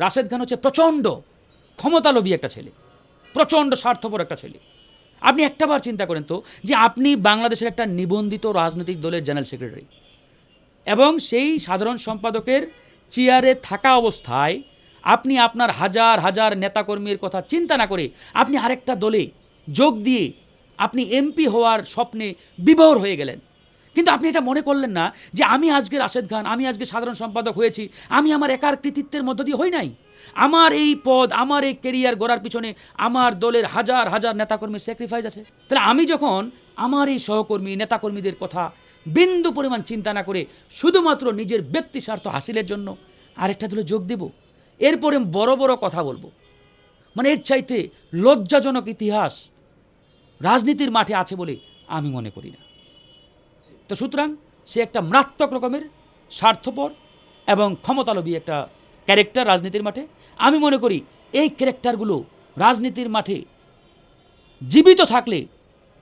রাশেদ খান হচ্ছে প্রচণ্ড ক্ষমতালোভী একটা ছেলে, প্রচণ্ড স্বার্থপর একটা ছেলে। আপনি একটাবার চিন্তা করেন তো যে আপনি বাংলাদেশের একটা নিবন্ধিত রাজনৈতিক দলের জেনারেল সেক্রেটারি এবং সেই সাধারণ সম্পাদকের চেয়ারে থাকা অবস্থায় আপনি আপনার হাজার হাজার নেতাকর্মীর কথা চিন্তা না করে আপনি আরেকটা দলে যোগ দিয়ে আপনি এমপি হওয়ার স্বপ্নে বিভোর হয়ে গেলেন। কিন্তু আপনি এটা মনে করলেন না যে আমি আজকে রাশেদ খান, আমি আজকে সাধারণ সম্পাদক হয়েছি, আমি আমার একার কৃতিত্বের মধ্য দিয়ে হই নাই। আমার এই পদ, আমার এই কেরিয়ার গড়ার পিছনে আমার দলের হাজার হাজার নেতাকর্মীর স্যাক্রিফাইস আছে। তাহলে আমি যখন আমার এই সহকর্মী নেতাকর্মীদের কথা বিন্দু পরিমাণ চিন্তা না করে শুধুমাত্র নিজের ব্যক্তি স্বার্থ হাসিলের জন্য আরেকটা দলে যোগ দেব, এরপরে বড় বড় কথা বলবো, মানে এর চাইতে লজ্জাজনক ইতিহাস রাজনীতির মাঠে আছে বলে আমি মনে করি না। তো সুতরাং সে একটা মারাত্মক রকমের স্বার্থপর এবং ক্ষমতালোভী একটা ক্যারেক্টার রাজনীতির মাঠে। আমি মনে করি এই ক্যারেক্টারগুলো রাজনীতির মাঠে জীবিত থাকলে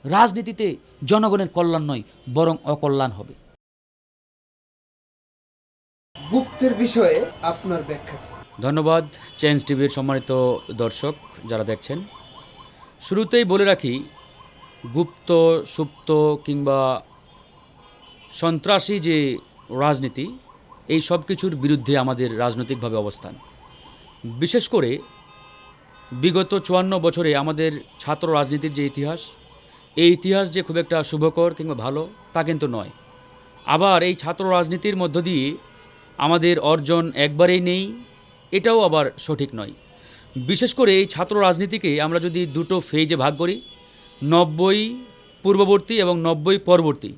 রাজনীতিতে জনগণের কল্যাণ নয় বরং অকল্যাণ হবে। গুপ্তের বিষয়ে আপনার ব্যাখ্যা। ধন্যবাদ চেঞ্জ টিভির সম্মানিত দর্শক যারা দেখছেন। শুরুতেই বলে রাখি, গুপ্ত, সুপ্ত কিংবা সন্ত্রাসী যে রাজনীতি, এই সব কিছুর বিরুদ্ধে আমাদের রাজনৈতিকভাবে অবস্থান। বিশেষ করে বিগত 54 বছরে আমাদের ছাত্র রাজনীতির যে ইতিহাস, এই ইতিহাস যে খুব একটা শুভকর কিংবা ভালো তা কিন্তু নয়। আবার এই ছাত্র রাজনীতির মধ্য দিয়ে আমাদের অর্জন একবারেই নেই, এটাও আবার সঠিক নয়। বিশেষ করে এই ছাত্র রাজনীতিকে আমরা যদি দুটো ফেজে ভাগ করি, 90 পূর্ববর্তী এবং 90 পরবর্তী,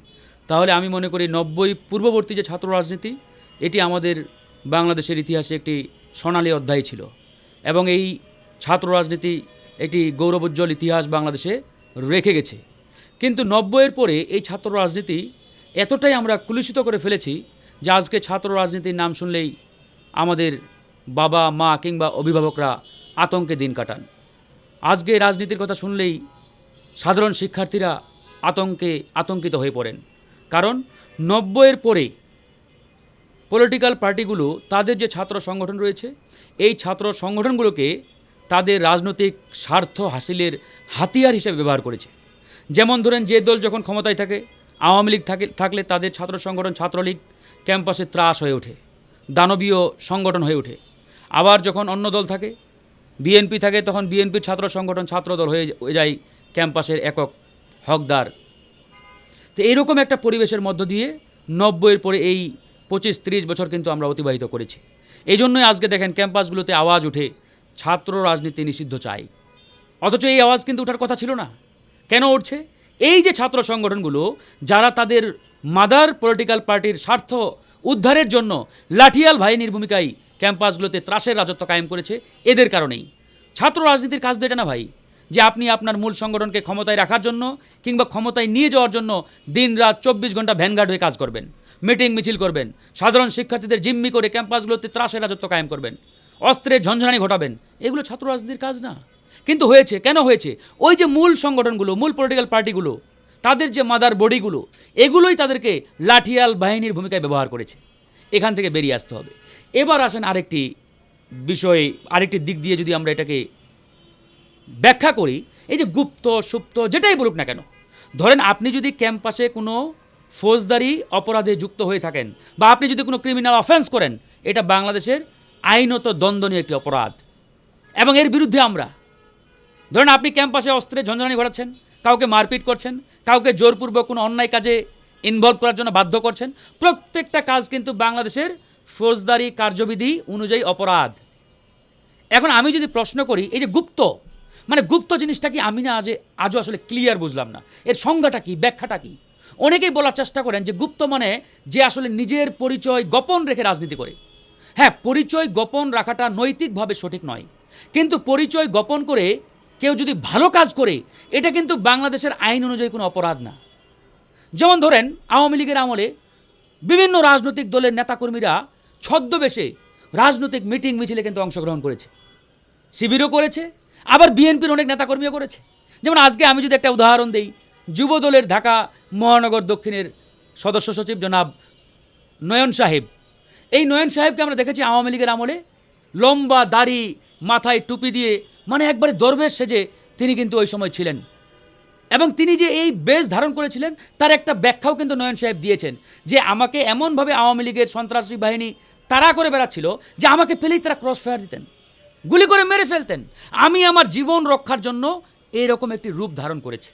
তাহলে আমি মনে করি 90 পূর্ববর্তী যে ছাত্র রাজনীতি, এটি আমাদের বাংলাদেশের ইতিহাসে একটি সোনালী অধ্যায় ছিল এবং এই ছাত্র রাজনীতি একটি গৌরবোজ্জ্বল ইতিহাস বাংলাদেশে রেখে গেছে। কিন্তু 90-এর পরে এই ছাত্র রাজনীতি এতটাই আমরা কুলুষিত করে ফেলেছি যে আজকে ছাত্র রাজনীতির নাম শুনলেই আমাদের বাবা মা কিংবা অভিভাবকরা আতঙ্কে দিন কাটান। আজকে রাজনীতির কথা শুনলেই সাধারণ শিক্ষার্থীরা আতঙ্কিত হয়ে পড়েন। কারণ 90-এর পরে পলিটিক্যাল পার্টিগুলো তাদের যে ছাত্র সংগঠন রয়েছে, এই ছাত্র সংগঠনগুলোকে তাদের রাজনৈতিক স্বার্থ হাসিলের হাতিয়ার হিসেবে ব্যবহার করেছে। যেমন ধরেন, যে দল যখন ক্ষমতায় থাকে, আওয়ামী লীগ থাকলে তাদের ছাত্র সংগঠন ছাত্রলীগ ক্যাম্পাসে ত্রাস হয়ে ওঠে, দানবীয় সংগঠন হয়ে ওঠে। আবার যখন অন্য দল থাকে, বিএনপি থাকে, তখন বিএনপির ছাত্র সংগঠন ছাত্রদল হয়ে যায় ক্যাম্পাসের একক হকদার। তো এইরকম একটা পরিবেশের মধ্য দিয়ে 90-এর পরে এই 25-30 বছর কিন্তু আমরা অতিবাহিত করেছি। এই জন্যই আজকে দেখেন ক্যাম্পাসগুলোতে আওয়াজ ওঠে ছাত্র রাজনীতি নিষিদ্ধ চাই, অথচ এই আওয়াজ কিন্তু ওঠার কথা ছিল না। কেন উঠছে? এই যে ছাত্র সংগঠনগুলো যারা তাদের মাদার পলিটিক্যাল পার্টির স্বার্থ উদ্ধারের জন্য লাঠিয়াল বাহিনীর ভূমিকায় ক্যাম্পাসগুলোতে ত্রাসের রাজত্ব কায়েম করেছে, এদের কারণেই। ছাত্র রাজনীতির কাজ তো এটা না ভাই যে আপনি আপনার মূল সংগঠনকে ক্ষমতায় রাখার জন্য কিংবা ক্ষমতায় নিয়ে যাওয়ার জন্য দিন রাত 24 ঘন্টা ভ্যানগার্ড হয়ে কাজ করবেন, মিটিং মিছিল করবেন, সাধারণ শিক্ষার্থীদের জিম্মি করে ক্যাম্পাসগুলোতে ত্রাসের রাজত্ব কায়েম করবেন, অস্ত্রের ঝঞ্ঝানি ঘটাবেন। এগুলো ছাত্র রাজনীতির কাজ না। কিন্তু হয়েছে, কেন হয়েছে? ওই যে মূল সংগঠনগুলো, মূল পলিটিক্যাল পার্টিগুলো, তাদের যে মাদার বডিগুলো, এগুলোই তাদেরকে লাঠিয়াল বাহিনীর ভূমিকায় ব্যবহার করেছে। এখান থেকে বেরিয়ে আসতে হবে। এবার আসেন আরেকটি বিষয়, আরেকটি দিক দিয়ে যদি আমরা এটাকে ব্যাখ্যা করি, এই যে গুপ্ত সুপ্ত যেটাই বলুক না কেন, ধরেন আপনি যদি ক্যাম্পাসে কোনো ফৌজদারি অপরাধে যুক্ত হয়ে থাকেন বা আপনি যদি কোনো ক্রিমিনাল অফেন্স করেন, এটা বাংলাদেশের আইনত দণ্ডনীয় একটি অপরাধ এবং এর বিরুদ্ধে আমরা, ধরেন আপনি ক্যাম্পাসে অস্ত্রের ঝঞ্ঝানি ঘটাচ্ছেন, কাউকে মারপিট করছেন, কাউকে জোরপূর্বক কোনো অন্যায় কাজে ইনভলভ করার জন্য বাধ্য করছেন, প্রত্যেকটা কাজ কিন্তু বাংলাদেশের ফৌজদারি কার্যবিধি অনুযায়ী অপরাধ। এখন আমি যদি প্রশ্ন করি, এই যে গুপ্ত, মানে গুপ্ত জিনিসটা কি আমি না আজও আসলে ক্লিয়ার বুঝলাম না, এর সংজ্ঞাটা কি, ব্যাখ্যাটা কি? অনেকেই বলার চেষ্টা করেন যে গুপ্ত মানে যে আসলে নিজের পরিচয় গোপন রেখে রাজনীতি করে। হ্যাঁ, পরিচয় গোপন রাখাটা নৈতিকভাবে সঠিক নয়, কিন্তু পরিচয় গোপন করে কেউ যদি ভালো কাজ করে, এটা কিন্তু বাংলাদেশের আইন অনুযায়ী কোনো অপরাধ না। যেমন ধরেন আওয়ামী লীগের আমলে বিভিন্ন রাজনৈতিক দলের নেতাকর্মীরা ছদ্মবেশে রাজনৈতিক মিটিং মিছিলে কিন্তু অংশগ্রহণ করেছে, শিবিরও করেছে, আবার বিএনপির অনেক নেতাকর্মীও করেছে। যেমন আজকে আমি যদি একটা উদাহরণ দিই, যুবদলের ঢাকা মহানগর দক্ষিণের সদস্য সচিব জনাব নয়ন সাহেব, এই নয়ন সাহেবকে আমরা দেখেছি আওয়ামী লীগের আমলে লম্বা দাড়ি, মাথায় টুপি দিয়ে, মানে একবারে দরবেশ সেজে তিনি কিন্তু ওই সময় ছিলেন। এবং তিনি যে এই বেশ ধারণ করেছিলেন তার একটা ব্যাখ্যাও কিন্তু নয়ন সাহেব দিয়েছেন, যে আমাকে এমনভাবে আওয়ামী লীগের সন্ত্রাসী বাহিনী তাড়া করে বেড়াচ্ছিল যে আমাকে পেলেই তারা ক্রস ফায়ার দিতেন, গুলি করে মেরে ফেলতেন। আমি আমার জীবন রক্ষার জন্য এরকম একটি রূপ ধারণ করেছি।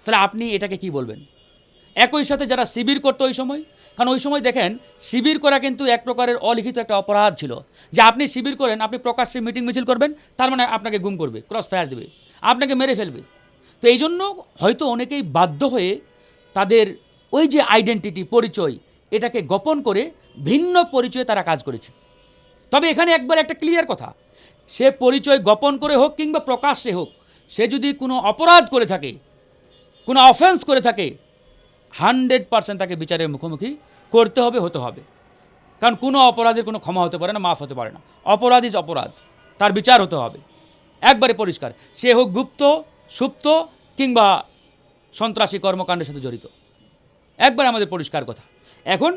তাহলে আপনি এটাকে কি বলবেন? একই সাথে যারা শিবির করতো ওই সময়, কারণ ওই সময় দেখেন শিবির করা কিন্তু এক প্রকারের অলিখিত একটা অপরাধ ছিল, যে আপনি শিবির করেন, আপনি প্রকাশ্যে মিটিং মিছিল করবেন, তার মানে আপনাকে গুম করবে, ক্রস ফায়ার দেবে, আপনাকে মেরে ফেলবে। তো এই জন্য হয়তো অনেকেই বাধ্য হয়ে তাদের ওই যে আইডেন্টিটি, পরিচয়, এটাকে গোপন করে ভিন্ন পরিচয়ে তারা কাজ করেছে। তবে এখানে একবার একটা ক্লিয়ার কথা, সে পরিচয় গোপন করে হোক কিংবা প্রকাশ্যে হোক, সে যদি কোনো অপরাধ করে থাকে, কোনো অফেন্স করে থাকে, 100% তাকে বিচারের মুখোমুখি করতে হবে, হতে হবে। কারণ কোনো অপরাধের কোনো ক্ষমা হতে পারে না, মাফ হতে পারে না। অপরাধ ইজ অপরাধ, তার বিচার হতে হবে, একবারে পরিষ্কার। সে হোক গুপ্ত, সুপ্ত কিংবা সন্ত্রাসী কর্মকাণ্ডের সাথে জড়িত, একবার আমাদের পরিষ্কার কথা। এখন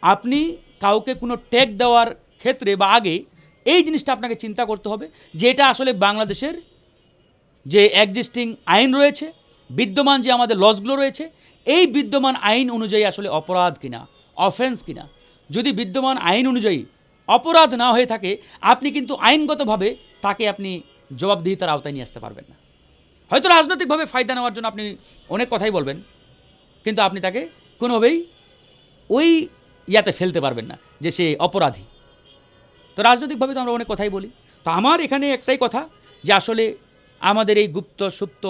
আপনি কাউকে কোনো ট্যাগ দেওয়ার ক্ষেত্রে বা আগে এই জিনিসটা আপনাকে চিন্তা করতে হবে যে এটা আসলে বাংলাদেশের যে এক্সিস্টিং আইন রয়েছে, বিদ্যমান যে আমাদের লসগুলো রয়েছে, এই বিদ্যমান আইন অনুযায়ী আসলে অপরাধ কিনা, অফেন্স কিনা। যদি বিদ্যমান আইন অনুযায়ী অপরাধ না হয়ে থাকে, আপনি কিন্তু আইনগতভাবে তাকে আপনি জবাবদিহিতার আওতায় নিয়ে আসতে পারবেন না। হয়তো রাজনৈতিকভাবে ফায়দা নেওয়ার জন্য আপনি অনেক কথাই বলবেন, কিন্তু আপনি তাকে কোনোভাবেই ওই ইয়াতে ফেলতে পারবেন না যে সে অপরাধী। তো রাজনৈতিকভাবে তো আমরা অনেক কথাই বলি। তো আমার এখানে একটাই কথা, যে আসলে আমাদের এই গুপ্ত সুপ্ত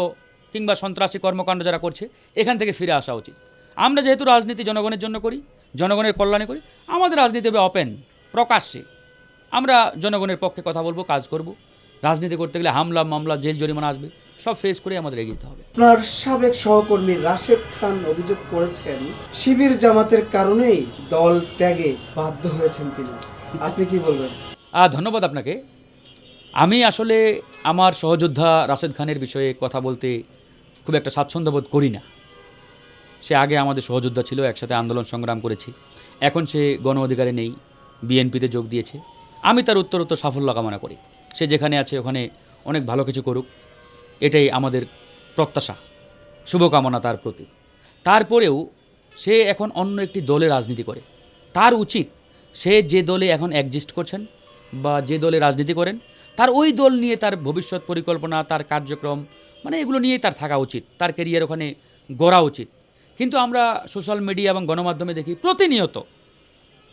কিংবা সন্ত্রাসী কর্মকাণ্ড যারা করছে, এখান থেকে ফিরে আসা উচিত। আমরা যেহেতু রাজনীতি জনগণের জন্য করি, জনগণের কল্যাণে করি, আমাদের রাজনীতি হবে ওপেন, প্রকাশ্যে। আমরা জনগণের পক্ষে কথা বলবো, কাজ করব। রাজনীতি করতে গেলে হামলা, মামলা, জেল জরিমানা আসবে, সব ফেস করে আমাদের এগিয়ে যেতে হবে। আপনার সাবেক সহকর্মী রাশেদ খান অভিযোগ করেছেন শিবির জামাতের কারণেই দল ত্যাগে বাধ্য হয়েছেন তিনি, আপনি কি বলবেন? ধন্যবাদ আপনাকে। আমি আসলে আমার সহযোদ্ধা রাশেদ খানের বিষয়ে কথা বলতে খুব একটা স্বাচ্ছন্দ্য বোধ করি না। সে আগে আমাদের সহযোদ্ধা ছিল, একসাথে আন্দোলন সংগ্রাম করেছি। এখন সে গণ অধিকারে নেই, বিএনপিতে যোগ দিয়েছে। আমি তার উত্তরোত্তর সাফল্য কামনা করি। সে যেখানে আছে ওখানে অনেক ভালো কিছু করুক, এটাই আমাদের প্রত্যাশা, শুভকামনা তার প্রতি। তারপরেও সে এখন অন্য একটি দলে রাজনীতি করে। তার উচিত সে যে দলে এখন এক্সিস্ট করছেন বা যে দলে রাজনীতি করেন, তার ওই দল নিয়ে তার ভবিষ্যৎ পরিকল্পনা, তার কার্যক্রম, মানে এগুলো নিয়েই তার থাকা উচিত, তার ক্যারিয়ার ওখানে গড়া উচিত। কিন্তু আমরা সোশ্যাল মিডিয়া এবং গণমাধ্যমে দেখি প্রতিনিয়ত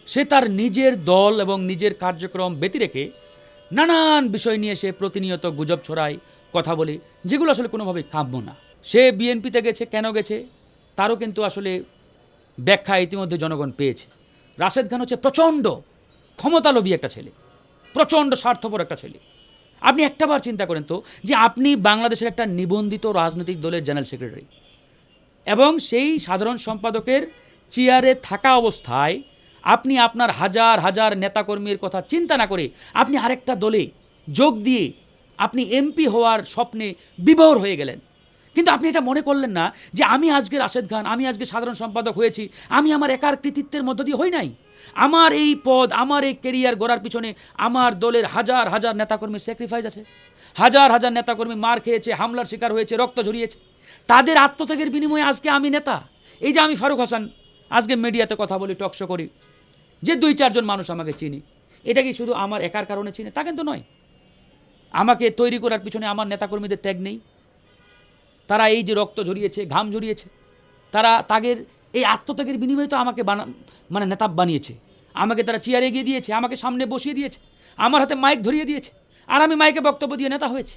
সে তার নিজের দল এবং নিজের কার্যক্রম ব্যতি রেখে নানান বিষয় নিয়ে সে প্রতিনিয়ত গুজব ছড়ায়, কথা বলে, যেগুলো আসলে কোনোভাবেই কাম্য না। সে বিএনপিতে গেছে, কেন গেছে তারও কিন্তু আসলে ব্যাখ্যা ইতিমধ্যে জনগণ পেয়েছে। রাশেদ খান হচ্ছে প্রচণ্ড ক্ষমতালোভী একটা ছেলে, প্রচণ্ড স্বার্থপর একটা ছেলে। আপনি একটাবার চিন্তা করেন তো, যে আপনি বাংলাদেশের একটা নিবন্ধিত রাজনৈতিক দলের জেনারেল সেক্রেটারি এবং সেই সাধারণ সম্পাদকের চেয়ারে থাকা অবস্থায় আপনি আপনার হাজার হাজার নেতাকর্মীর কথা চিন্তা না করে আপনি আরেকটা দলে যোগ দিয়ে আপনি এমপি হওয়ার স্বপ্নে বিভোর হয়ে গেলেন। কিন্তু আপনি এটা মনে করলেন না যে আমি আজকে রাশেদ খান, আমি আজকে সাধারণ সম্পাদক হয়েছি, আমি আমার একার কৃতিত্বের মধ্য দিয়ে হই নাই। আমার এই পদ, আমার এই ক্যারিয়ার গড়ার পিছনে আমার দলের হাজার হাজার নেতাকর্মীর স্যাক্রিফাইস আছে। হাজার হাজার নেতাকর্মী মার খেয়েছে, হামলার শিকার হয়েছে, রক্ত ঝরিয়েছে। তাদের আত্মত্যাগের বিনিময়ে আজকে আমি নেতা। এই যে আমি ফারুক হাসান আজকে মিডিয়াতে কথা বলি, টকশো করি, যে 2-4 জন মানুষ আমাকে চিনি, এটা কি শুধু আমার একার কারণে চিনে? তা কিন্তু নয়। আমাকে তৈরি করার পিছনে আমার নেতাকর্মীদের ত্যাগ নেই। তারা এই যে রক্ত ঝরিয়েছে, ঘাম ঝরিয়েছে, তারা তাদের এই আত্মত্যাগের বিনিময়ে তো আমাকে মানে নেতা বানিয়েছে। আমাকে তারা চেয়ারে এগিয়ে দিয়েছে, আমাকে সামনে বসিয়ে দিয়েছে, আমার হাতে মাইক ধরিয়ে দিয়েছে, আর আমি মাইকে বক্তব্য দিয়ে নেতা হয়েছি।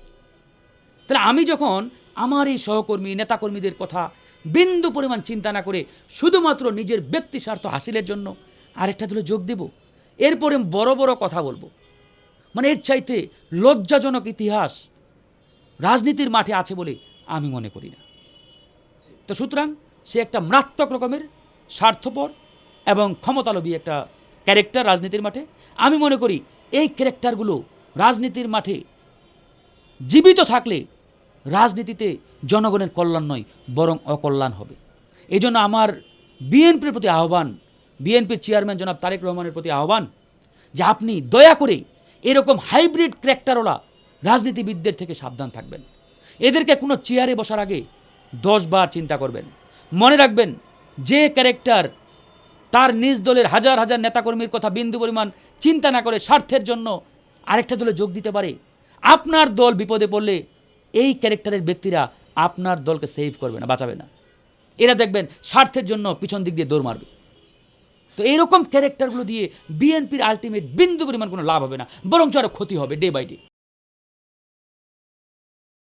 তাহলে আমি যখন আমার এই সহকর্মী নেতাকর্মীদের কথা বিন্দু পরিমাণ চিন্তা না করে শুধুমাত্র নিজের ব্যক্তি স্বার্থ হাসিলের জন্য আরেকটা দলে যোগ দেব, এরপরে বড় বড় কথা বলবো, মানে এর চাইতে লজ্জাজনক ইতিহাস রাজনীতির মাঠে আছে বলে আমি মনে করি না। তো সুতরাং সে একটা মারাত্মক রকমের স্বার্থপর এবং ক্ষমতালোভী একটা ক্যারেক্টার রাজনীতির মাঠে। আমি মনে করি এই ক্যারেক্টারগুলো রাজনীতির মাঠে জীবিত থাকলে রাজনীতিতে জনগণের কল্যাণ নয়, বরং অকল্যাণ হবে। এই জন্য আমার বিএনপির প্রতি আহ্বান, বিএনপির চেয়ারম্যান জনাব তারেক রহমানের প্রতি আহ্বান, যে আপনি দয়া করে এরকম হাইব্রিড ক্যারেক্টারওয়ালা রাজনীতিবিদদের থেকে সাবধান থাকবেন। এদেরকে কোনো চেয়ারে বসার আগে 10 বার চিন্তা করবেন। মনে রাখবেন, যে ক্যারেক্টার তার নিজ দলের হাজার হাজার নেতাকর্মীর কথা বিন্দু পরিমাণ চিন্তা না করে স্বার্থের জন্য আরেকটা দলে যোগ দিতে পারে, আপনার দল বিপদে পড়লে এই ক্যারেক্টারের ব্যক্তিরা আপনার দলকে সেভ করবে না, বাঁচাবে না। এরা দেখবেন স্বার্থের জন্য পিছন দিক দিয়ে দৌড় মারবে। তো এইরকম ক্যারেক্টারগুলো দিয়ে বিএনপির আলটিমেট বিন্দু পরিমাণ কোনো লাভ হবে না, বরঞ্চ আরও ক্ষতি হবে ডে বাই ডে।